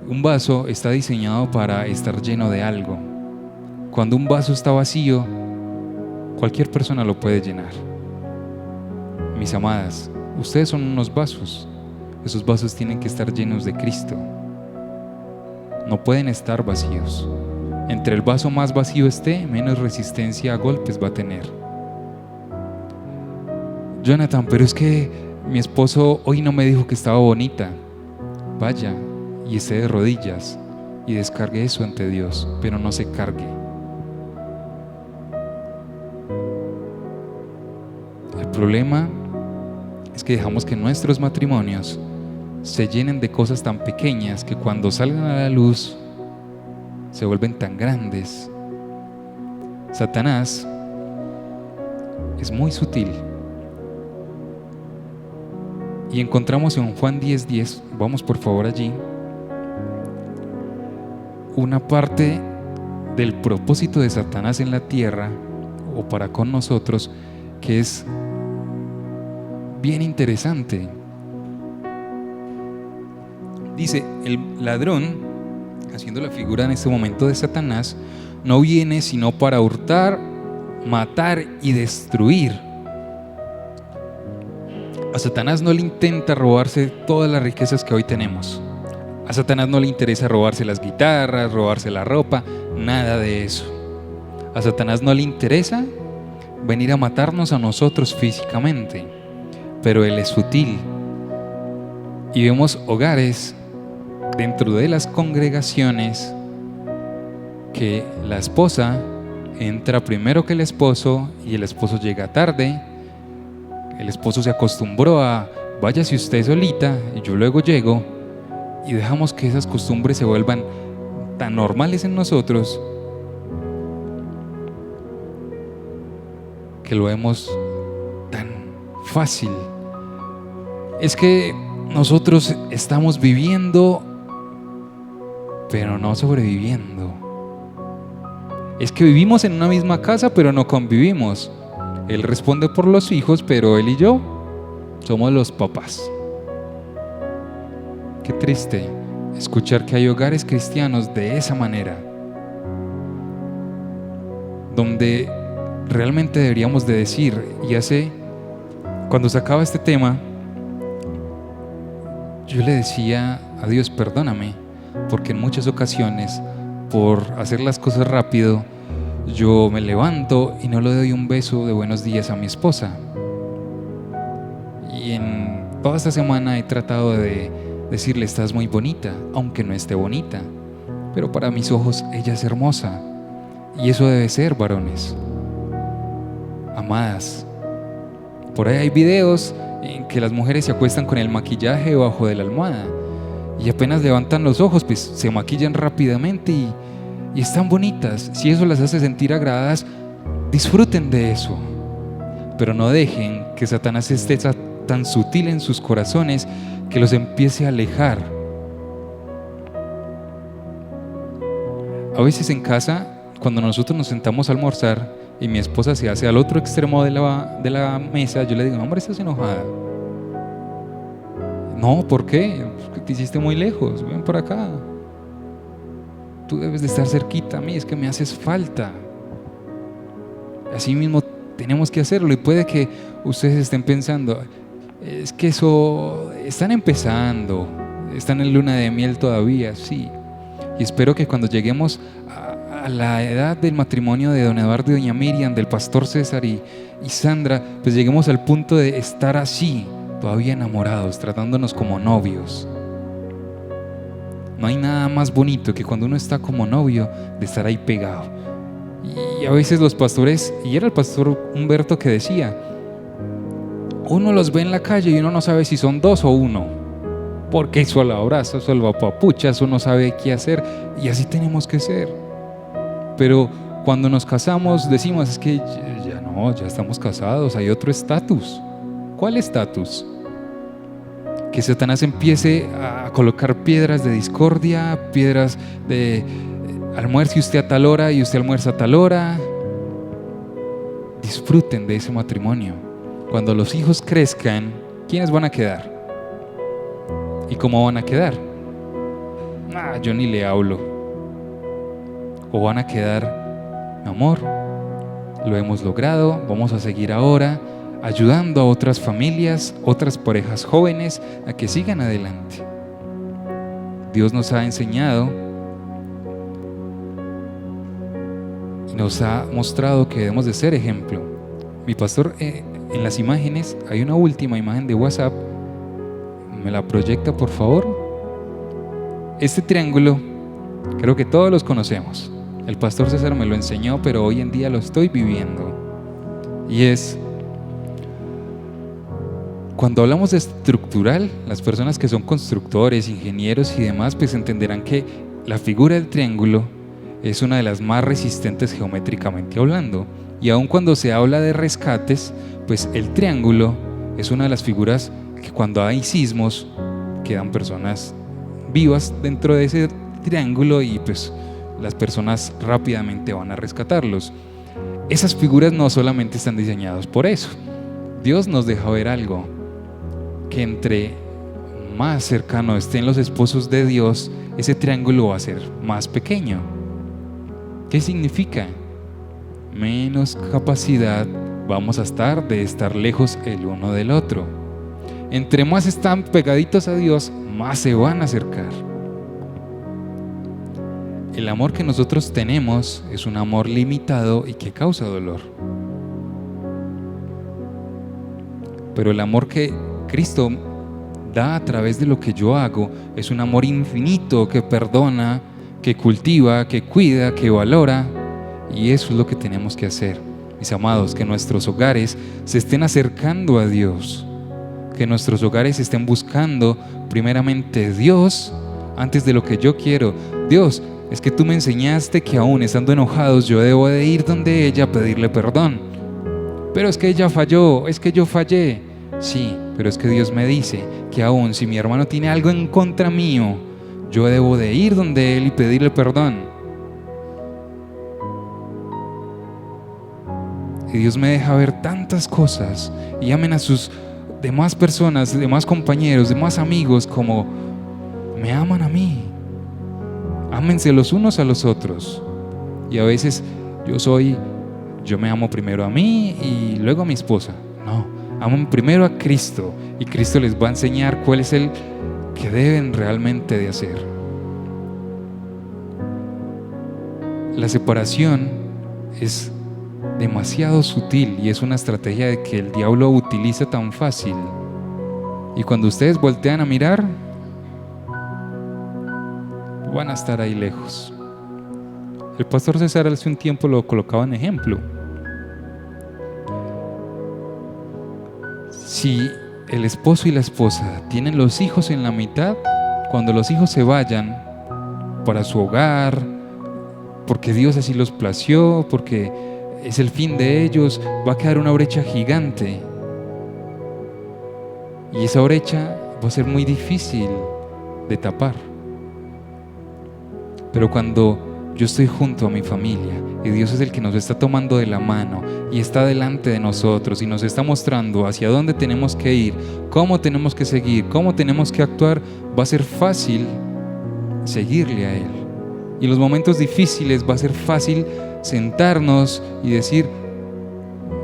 Un vaso está diseñado para estar lleno de algo. Cuando un vaso está vacío, cualquier persona lo puede llenar. Mis amadas, ustedes son unos vasos. Esos vasos tienen que estar llenos de Cristo. No pueden estar vacíos. Entre el vaso más vacío esté, menos resistencia a golpes va a tener. Jonathan, pero es que mi esposo hoy no me dijo que estaba bonita. Vaya y esté de rodillas y descargue eso ante Dios, pero no se cargue. El problema es que dejamos que nuestros matrimonios se llenen de cosas tan pequeñas que cuando salgan a la luz se vuelven tan grandes. Satanás es muy sutil. Y encontramos en Juan 10:10, vamos por favor allí, una parte del propósito de Satanás en la tierra o para con nosotros que es bien interesante. Dice, el ladrón, haciendo la figura en este momento de Satanás, no viene sino para hurtar, matar y destruir. A Satanás no le intenta robarse todas las riquezas que hoy tenemos. A Satanás no le interesa robarse las guitarras, robarse la ropa, nada de eso. A Satanás no le interesa venir a matarnos a nosotros físicamente, pero él es sutil. Y vemos hogares dentro de las congregaciones que la esposa entra primero que el esposo y el esposo llega tarde. El esposo se acostumbró a váyase usted solita y yo luego llego, y dejamos que esas costumbres se vuelvan tan normales en nosotros que lo vemos tan fácil. Es que nosotros estamos viviendo, pero no sobreviviendo. Es que vivimos en una misma casa, pero no convivimos. Él responde por los hijos, pero él y yo somos los papás. Qué triste escuchar que hay hogares cristianos de esa manera, donde realmente deberíamos de decir, cuando se acaba este tema, yo le decía a Dios, perdóname, porque en muchas ocasiones, por hacer las cosas rápido, yo me levanto y no le doy un beso de buenos días a mi esposa. Y en toda esta semana he tratado de decirle, estás muy bonita, aunque no esté bonita, pero para mis ojos ella es hermosa. Y eso debe ser, varones. Amadas, por ahí hay videos en que las mujeres se acuestan con el maquillaje debajo de la almohada y apenas levantan los ojos, pues se maquillan rápidamente y están bonitas. Si eso las hace sentir agradadas, disfruten de eso, pero no dejen que Satanás esté tan sutil en sus corazones que los empiece a alejar. A veces en casa, cuando nosotros nos sentamos a almorzar y mi esposa se hace al otro extremo de la mesa, yo le digo, hombre, estás enojada. No, ¿por qué? Porque te hiciste muy lejos, ven por acá. Tú debes de estar cerquita a mí, es que me haces falta. Así mismo tenemos que hacerlo. Y puede que ustedes estén pensando, es que eso, están empezando, están en luna de miel todavía, sí. Y espero que cuando lleguemos a la edad del matrimonio de don Eduardo y doña Miriam, del pastor César y Sandra, pues lleguemos al punto de estar así, todavía enamorados, tratándonos como novios. No hay nada más bonito que cuando uno está como novio de estar ahí pegado. Y a veces los pastores, y era el pastor Humberto que decía, uno los ve en la calle y uno no sabe si son dos o uno, porque solo abraza, solo apapuchas, uno sabe qué hacer, y así tenemos que ser. Pero cuando nos casamos decimos, es que ya no, ya estamos casados, hay otro estatus. ¿Cuál estatus? Que Satanás empiece a colocar piedras de discordia, piedras de almuerce usted a tal hora y usted almuerza a tal hora. Disfruten de ese matrimonio. Cuando los hijos crezcan, ¿quiénes van a quedar? ¿Y cómo van a quedar? Yo ni le hablo. O van a quedar, mi amor, lo hemos logrado, vamos a seguir ahora ayudando a otras familias, otras parejas jóvenes a que sigan adelante. Dios nos ha enseñado y nos ha mostrado que debemos de ser ejemplo. Mi pastor, en las imágenes, hay una última imagen de WhatsApp, ¿me la proyecta por favor? Este triángulo, creo que todos los conocemos. El pastor César me lo enseñó, pero hoy en día lo estoy viviendo. Y es, cuando hablamos de estructural, las personas que son constructores, ingenieros y demás, pues entenderán que la figura del triángulo es una de las más resistentes geométricamente hablando. Y aun cuando se habla de rescates, pues el triángulo es una de las figuras que cuando hay sismos quedan personas vivas dentro de ese triángulo y pues las personas rápidamente van a rescatarlos. Esas figuras no solamente están diseñadas por eso. Dios nos deja ver algo, que entre más cercano estén los esposos de Dios, ese triángulo va a ser más pequeño. ¿Qué significa? Menos capacidad vamos a estar de estar lejos el uno del otro. Entre más están pegaditos a Dios, más se van a acercar. El amor que nosotros tenemos es un amor limitado y que causa dolor. Pero el amor que Cristo da a través de lo que yo hago es un amor infinito que perdona, que cultiva, que cuida, que valora. Y eso es lo que tenemos que hacer, mis amados, que nuestros hogares se estén acercando a Dios, que nuestros hogares estén buscando primeramente Dios antes de lo que yo quiero. Dios, es que tú me enseñaste que aún estando enojados yo debo de ir donde ella a pedirle perdón. Pero es que ella falló, es que yo fallé. Sí, pero es que Dios me dice que aún si mi hermano tiene algo en contra mío, yo debo de ir donde él y pedirle perdón. Y Dios me deja ver tantas cosas, y amen a sus demás personas, demás compañeros, demás amigos como me aman a mí. Ámense los unos a los otros. Y a veces yo me amo primero a mí y luego a mi esposa. No, aman primero a Cristo y Cristo les va a enseñar cuál es el que deben realmente de hacer. La separación es demasiado sutil y es una estrategia de que el diablo utiliza tan fácil. Y cuando ustedes voltean a mirar, van a estar ahí lejos. El pastor César hace un tiempo lo colocaba en ejemplo. Si el esposo y la esposa tienen los hijos en la mitad, cuando los hijos se vayan para su hogar, porque Dios así los plació, porque es el fin de ellos, va a quedar una brecha gigante. Y esa brecha va a ser muy difícil de tapar. Pero cuando yo estoy junto a mi familia y Dios es el que nos está tomando de la mano y está delante de nosotros y nos está mostrando hacia dónde tenemos que ir, cómo tenemos que seguir, cómo tenemos que actuar, va a ser fácil seguirle a Él. Y en los momentos difíciles va a ser fácil sentarnos y decir,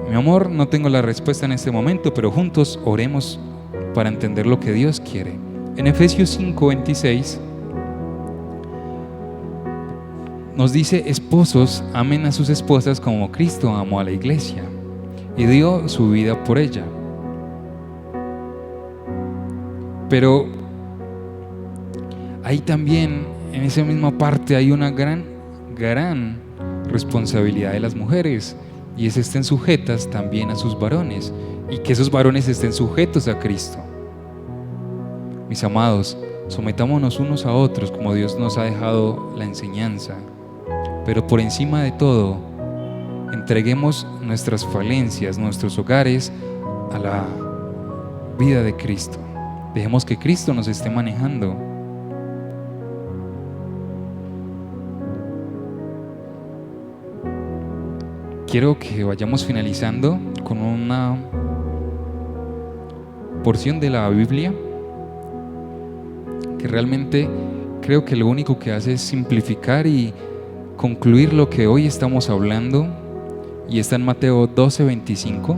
mi amor, no tengo la respuesta en este momento, pero juntos oremos para entender lo que Dios quiere. En Efesios 5:26 nos dice, esposos, amen a sus esposas como Cristo amó a la iglesia y dio su vida por ella. Pero ahí también, en esa misma parte, hay una gran responsabilidad de las mujeres, y es estén sujetas también a sus varones, y que esos varones estén sujetos a Cristo. Mis amados, sometámonos unos a otros como Dios nos ha dejado la enseñanza, pero por encima de todo, entreguemos nuestras falencias, nuestros hogares a la vida de Cristo. Dejemos que Cristo nos esté manejando. Quiero que vayamos finalizando con una porción de la Biblia que realmente creo que lo único que hace es simplificar y concluir lo que hoy estamos hablando, y está en Mateo 12:25.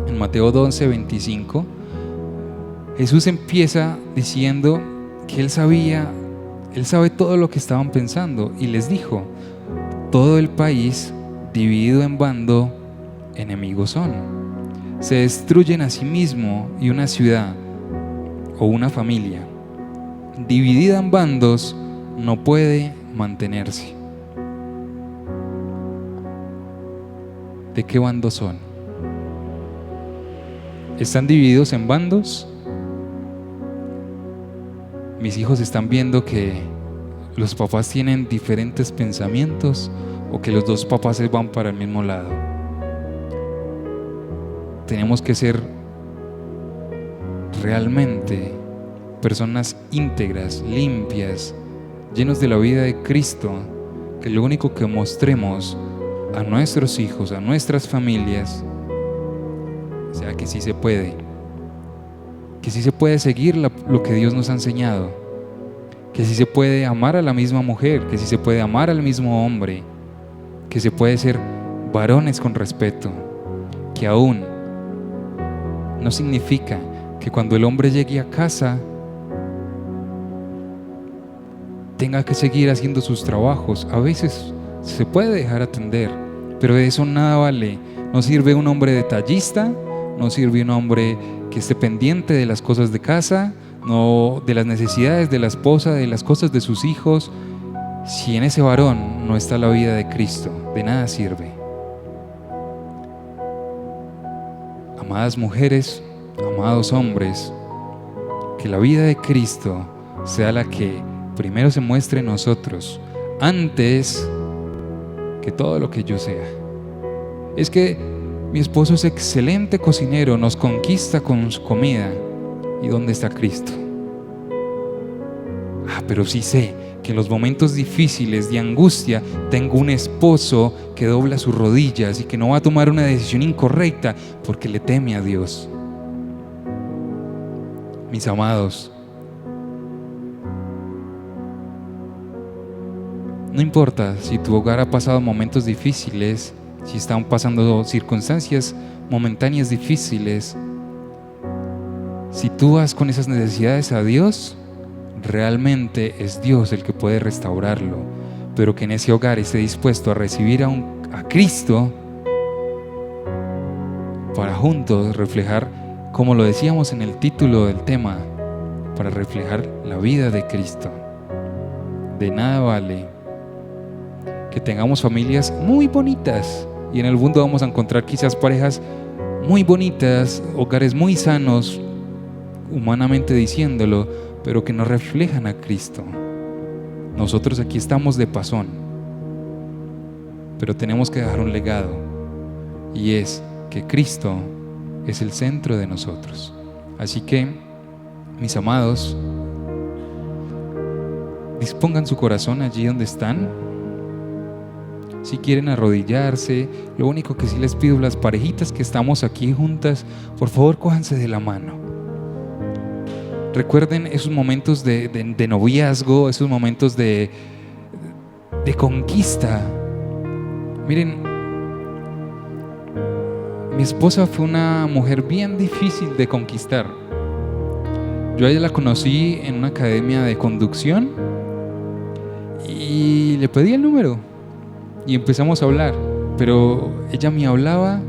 En Mateo 12:25, Jesús empieza diciendo que Él sabe todo lo que estaban pensando, y les dijo: todo el país dividido en bando, enemigos son. Se destruyen a sí mismo, y una ciudad o una familia dividida en bandos no puede mantenerse. ¿De qué bando son? ¿Están divididos en bandos? Mis hijos están viendo que los papás tienen diferentes pensamientos, o que los dos papás se van para el mismo lado. Tenemos que ser realmente personas íntegras, limpias, llenos de la vida de Cristo, que lo único que mostremos a nuestros hijos, a nuestras familias, sea que sí se puede, seguir lo que Dios nos ha enseñado, que sí se puede amar a la misma mujer, que sí se puede amar al mismo hombre, que se puede ser varones con respeto, que aún no significa que cuando el hombre llegue a casa tenga que seguir haciendo sus trabajos. A veces se puede dejar atender, pero de eso nada vale. No sirve un hombre detallista, no sirve un hombre que esté pendiente de las cosas de casa, no de las necesidades de la esposa, de las cosas de sus hijos. Si en ese varón no está la vida de Cristo, de nada sirve. Amadas mujeres, amados hombres, que la vida de Cristo sea la que primero se muestre en nosotros, antes que todo lo que yo sea. Es que mi esposo es excelente cocinero, nos conquista con su comida. ¿Y dónde está Cristo? Pero sí sé que en los momentos difíciles de angustia tengo un esposo que dobla sus rodillas y que no va a tomar una decisión incorrecta porque le teme a Dios. Mis amados, no importa si tu hogar ha pasado momentos difíciles, si están pasando circunstancias momentáneas difíciles, si tú vas con esas necesidades a Dios, realmente es Dios el que puede restaurarlo, pero que en ese hogar esté dispuesto a recibir a Cristo para juntos reflejar, como lo decíamos en el título del tema, para reflejar la vida de Cristo. De nada vale que tengamos familias muy bonitas, y en el mundo vamos a encontrar quizás parejas muy bonitas, hogares muy sanos, humanamente diciéndolo, pero que no reflejan a Cristo. Nosotros aquí estamos de pasón, pero tenemos que dejar un legado, y es que Cristo es el centro de nosotros. Así que, mis amados, dispongan su corazón allí donde están. Si quieren arrodillarse, lo único que sí les pido, las parejitas que estamos aquí juntas, por favor cójanse de la mano. Recuerden esos momentos de noviazgo, esos momentos de conquista. Miren, mi esposa fue una mujer bien difícil de conquistar. Yo a ella la conocí en una academia de conducción y le pedí el número y empezamos a hablar, pero ella me hablaba.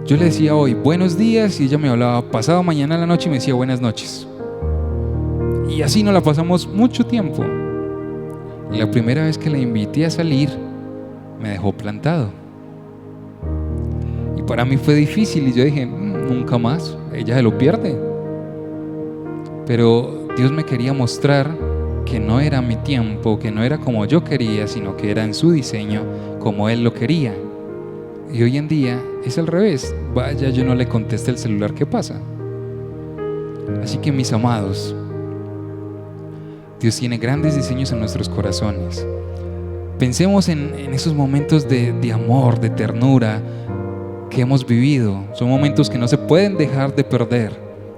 Yo le decía hoy buenos días y ella me hablaba pasado mañana a la noche y me decía buenas noches. Y así nos la pasamos mucho tiempo. Y la primera vez que la invité a salir, me dejó plantado. Y para mí fue difícil y yo dije, nunca más, ella se lo pierde. Pero Dios me quería mostrar que no era mi tiempo, que no era como yo quería, sino que era en su diseño, como Él lo quería. Y hoy en día es al revés. Vaya, yo no le contesté el celular, ¿qué pasa? Así que, mis amados, Dios tiene grandes diseños en nuestros corazones. Pensemos en esos momentos de amor, de ternura que hemos vivido. Son momentos que no se pueden dejar de perder,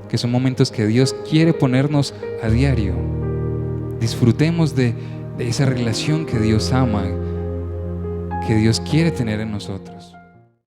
que son momentos que Dios quiere ponernos a diario. Disfrutemos de esa relación que Dios ama, que Dios quiere tener en nosotros.